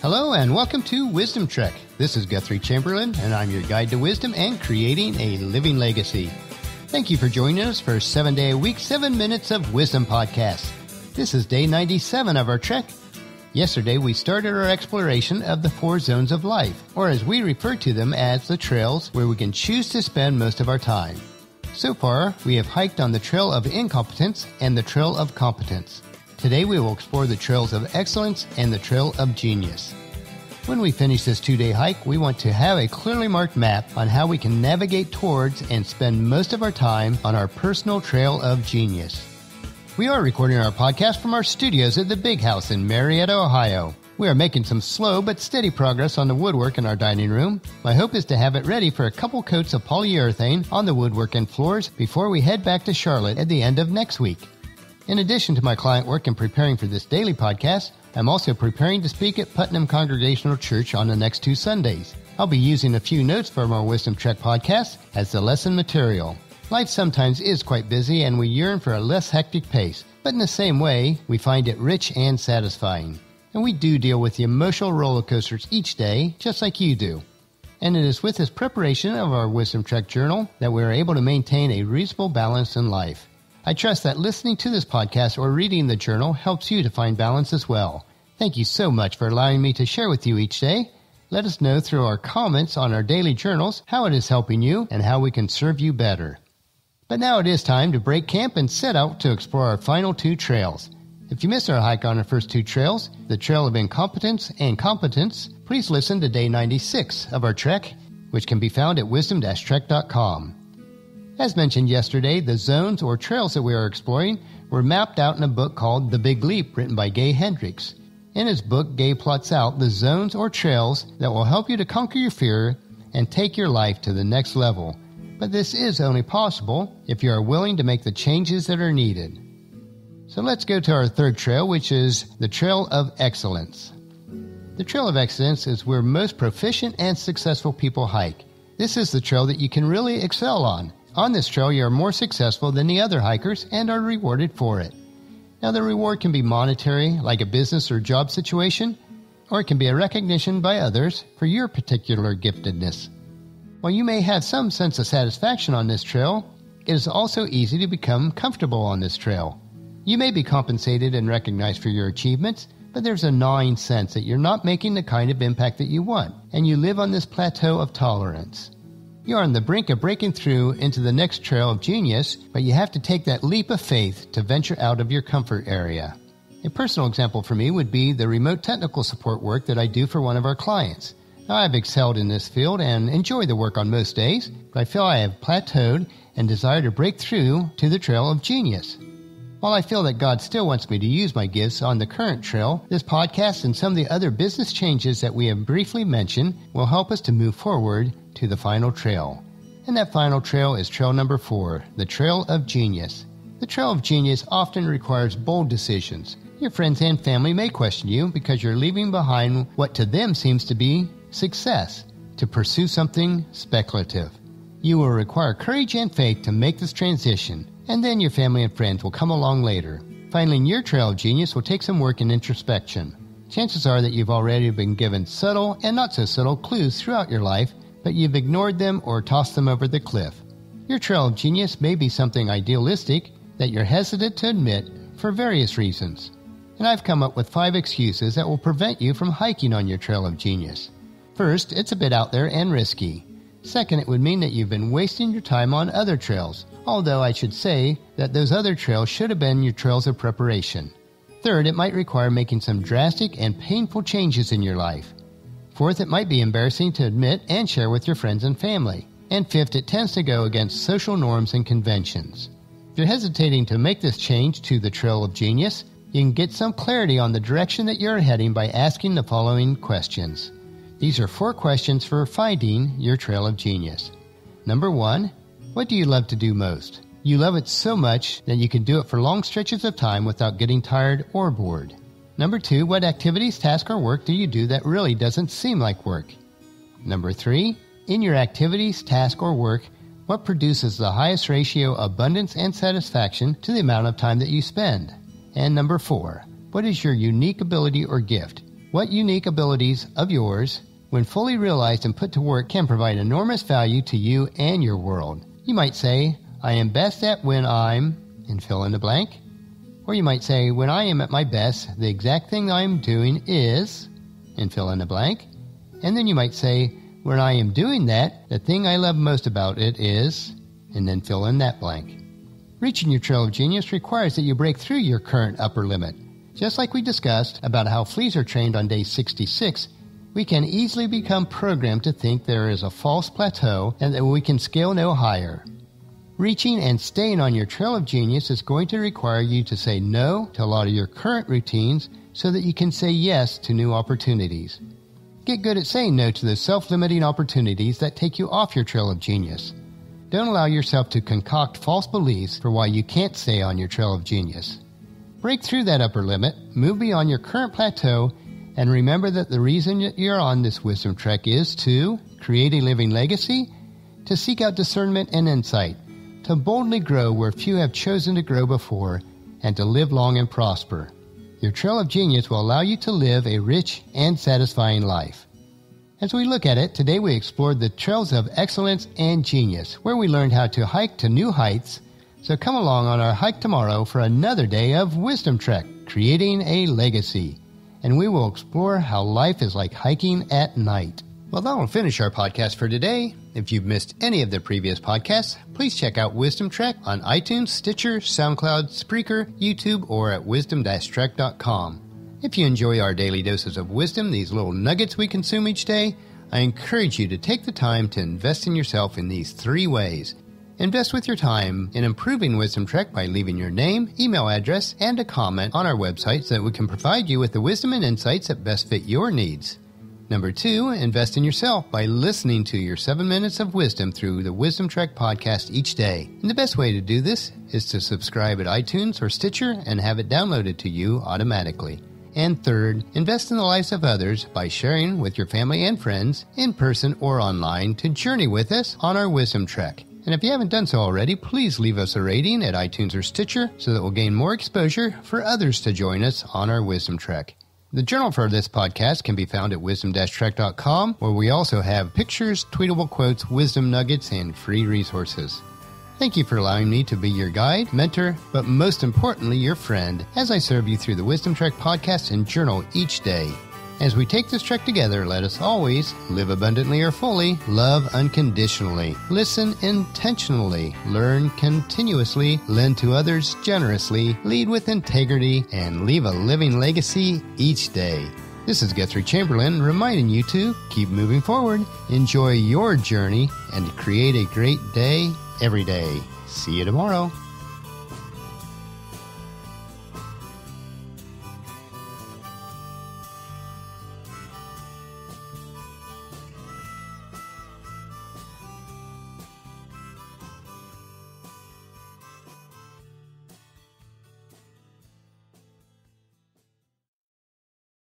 Hello and welcome to Wisdom Trek. This is Guthrie Chamberlain and I'm your guide to wisdom and creating a living legacy. Thank you for joining us for a 7-day-a-week, 7 Minutes of Wisdom podcast. This is day 97 of our trek. Yesterday we started our exploration of the 4 zones of life, or as we refer to them as the trails where we can choose to spend most of our time. So far, we have hiked on the trail of incompetence and the trail of competence. Today we will explore the trails of excellence and the trail of genius. When we finish this 2-day hike, we want to have a clearly marked map on how we can navigate towards and spend most of our time on our personal trail of genius. We are recording our podcast from our studios at the Big House in Marietta, Ohio. We are making some slow but steady progress on the woodwork in our dining room. My hope is to have it ready for a couple coats of polyurethane on the woodwork and floors before we head back to Charlotte at the end of next week. In addition to my client work and preparing for this daily podcast, I'm also preparing to speak at Putnam Congregational Church on the next 2 Sundays. I'll be using a few notes from our Wisdom Trek podcast as the lesson material. Life sometimes is quite busy and we yearn for a less hectic pace, but in the same way, we find it rich and satisfying. And we do deal with the emotional roller coasters each day, just like you do. And it is with this preparation of our Wisdom Trek journal that we are able to maintain a reasonable balance in life. I trust that listening to this podcast or reading the journal helps you to find balance as well. Thank you so much for allowing me to share with you each day. Let us know through our comments on our daily journals how it is helping you and how we can serve you better. But now it is time to break camp and set out to explore our final 2 trails. If you missed our hike on our first 2 trails, the trail of incompetence and competence, please listen to day 96 of our trek, which can be found at wisdom-trek.com. As mentioned yesterday, the zones or trails that we are exploring were mapped out in a book called The Big Leap, written by Gay Hendricks. In his book, Gay plots out the zones or trails that will help you to conquer your fear and take your life to the next level. But this is only possible if you are willing to make the changes that are needed. So let's go to our 3rd trail, which is the Trail of Excellence. The Trail of Excellence is where most proficient and successful people hike. This is the trail that you can really excel on. On this trail, you are more successful than the other hikers and are rewarded for it. Now, the reward can be monetary, like a business or job situation, or it can be a recognition by others for your particular giftedness. While you may have some sense of satisfaction on this trail, it is also easy to become comfortable on this trail. You may be compensated and recognized for your achievements, but there's a gnawing sense that you're not making the kind of impact that you want, and you live on this plateau of tolerance. You are on the brink of breaking through into the next trail of genius, but you have to take that leap of faith to venture out of your comfort area. A personal example for me would be the remote technical support work that I do for one of our clients. Now, I've excelled in this field and enjoy the work on most days, but I feel I have plateaued and desire to break through to the trail of genius. While I feel that God still wants me to use my gifts on the current trail, this podcast and some of the other business changes that we have briefly mentioned will help us to move forward to the final trail. And that final trail is trail number 4, the Trail of Genius. The Trail of Genius often requires bold decisions. Your friends and family may question you because you're leaving behind what to them seems to be success to pursue something speculative. You will require courage and faith to make this transition, and then your family and friends will come along later. Finding your trail of genius will take some work and introspection. Chances are that you've already been given subtle and not so subtle clues throughout your life, but you've ignored them or tossed them over the cliff. Your trail of genius may be something idealistic that you're hesitant to admit for various reasons. And I've come up with 5 excuses that will prevent you from hiking on your trail of genius. First, it's a bit out there and risky. Second, it would mean that you've been wasting your time on other trails, although I should say that those other trails should have been your trails of preparation. Third, it might require making some drastic and painful changes in your life. Fourth, it might be embarrassing to admit and share with your friends and family. And fifth, it tends to go against social norms and conventions. If you're hesitating to make this change to the Trail of Genius, you can get some clarity on the direction that you're heading by asking the following questions. These are 4 questions for finding your Trail of Genius. Number 1, what do you love to do most? You love it so much that you can do it for long stretches of time without getting tired or bored. Number 2, what activities, tasks, or work do you do that really doesn't seem like work? Number 3, in your activities, task, or work, what produces the highest ratio of abundance and satisfaction to the amount of time that you spend? And number 4, what is your unique ability or gift? what unique abilities of yours, when fully realized and put to work, can provide enormous value to you and your world. You might say, I am best at when I'm, and fill in the blank. Or you might say, when I am at my best, the exact thing I'm doing is, and fill in the blank. And then you might say, when I am doing that, the thing I love most about it is, and then fill in that blank. Reaching your trail of genius requires that you break through your current upper limit. Just like we discussed about how fleas are trained on day 66, we can easily become programmed to think there is a false plateau and that we can scale no higher. Reaching and staying on your trail of genius is going to require you to say no to a lot of your current routines so that you can say yes to new opportunities. Get good at saying no to the self-limiting opportunities that take you off your trail of genius. Don't allow yourself to concoct false beliefs for why you can't stay on your trail of genius. Break through that upper limit, move beyond your current plateau, and remember that the reason that you're on this wisdom trek is to create a living legacy, to seek out discernment and insight, to boldly grow where few have chosen to grow before, and to live long and prosper. Your trail of genius will allow you to live a rich and satisfying life. As we look at it, today we explored the trails of excellence and genius, where we learned how to hike to new heights. So come along on our hike tomorrow for another day of Wisdom Trek, creating a legacy. And we will explore how life is like hiking at night. Well, that will finish our podcast for today. If you've missed any of the previous podcasts, please check out Wisdom Trek on iTunes, Stitcher, SoundCloud, Spreaker, YouTube, or at wisdom-trek.com. If you enjoy our daily doses of wisdom, these little nuggets we consume each day, I encourage you to take the time to invest in yourself in these 3 ways. Invest with your time in improving Wisdom Trek by leaving your name, email address, and a comment on our website so that we can provide you with the wisdom and insights that best fit your needs. Number 2, invest in yourself by listening to your 7 minutes of wisdom through the Wisdom Trek podcast each day. And the best way to do this is to subscribe at iTunes or Stitcher and have it downloaded to you automatically. And third, invest in the lives of others by sharing with your family and friends, in person or online, to journey with us on our Wisdom Trek. And if you haven't done so already, please leave us a rating at iTunes or Stitcher so that we'll gain more exposure for others to join us on our Wisdom Trek. The journal for this podcast can be found at wisdom-trek.com, where we also have pictures, tweetable quotes, wisdom nuggets, and free resources. Thank you for allowing me to be your guide, mentor, but most importantly, your friend, as I serve you through the Wisdom Trek podcast and journal each day. As we take this trek together, let us always live abundantly or fully, love unconditionally, listen intentionally, learn continuously, lend to others generously, lead with integrity, and leave a living legacy each day. This is Guthrie Chamberlain reminding you to keep moving forward, enjoy your journey, and create a great day every day. See you tomorrow.